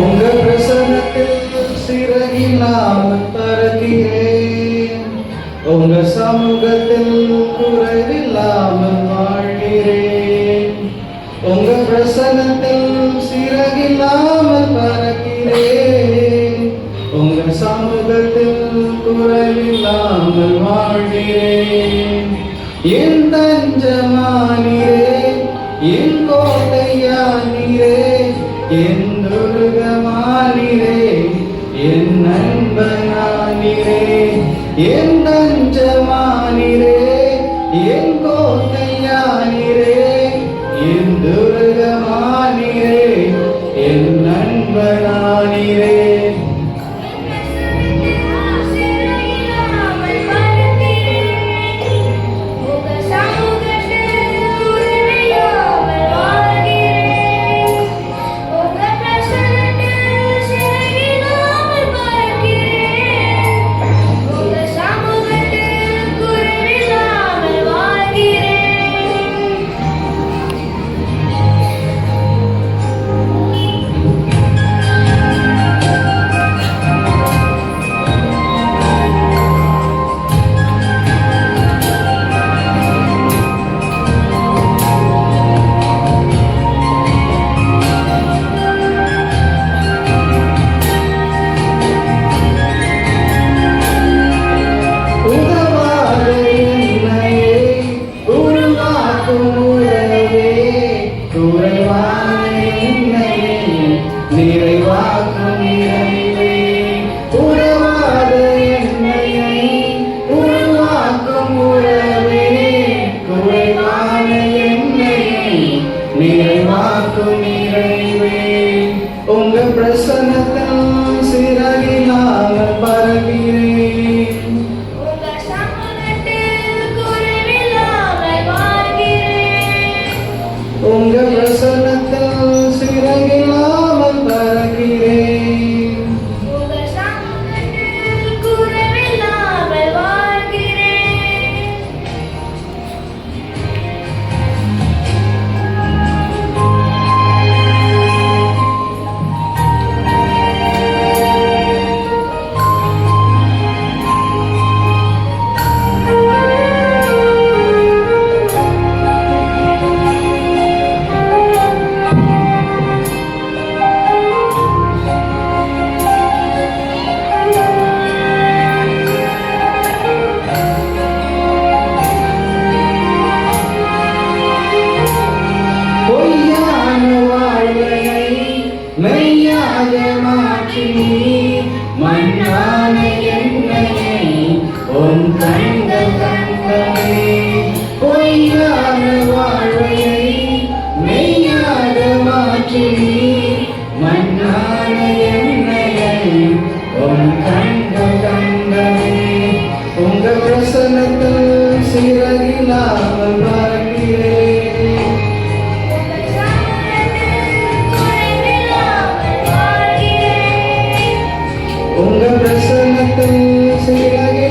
உங்க பிரசனத்தில் சிறகில்லாமல் பறக்கிறேன். உங்க சமூகத்தில் குறைவில்லாமல் வாழ்கிறேன். உங்க பிரசனத்தில் சிறகில்லாமல் பறக்கிறேன். உங்க சமூகத்தில் குறைவில்லாமல் வாழ்கிறேன். என் தஞ்சமானீரே, என் கோட்டையானீரே, என் துருகமானீரே, என் நண்பனானீரே, என் தஞ்சமானீரே, என் கோட்டையானீரே, என் துருகமானீரே, என் நண்பனானீரே. நிறைவாக்கும் இறைவே, உறவாத என்னையை உருவாக்கும் உறவே, குறைவான என்னையை நிறைவாக்கும் இறைவே. உங்க பிரசன்னத்தில் சிறகில்லாமல் பறக்கிறேன். உங்க பிரசன்னத்தில் சிறகில்லாமல் பறக்கிறேன். மெய்யாக மாற்றி மண்ணான என்னையை உன் கண்கள் கண்டமே. பொய்யான வாழ்வையை மெய்யாக மாற்றி மண்ணான என்னையை உன் கண்கள் கண்டமே. உங்க பிரசனத்தில் சிறகில்லாமல் வாழ்கிறேன். உங்க பிரசன்னத்தில் சிறகில்லாமல்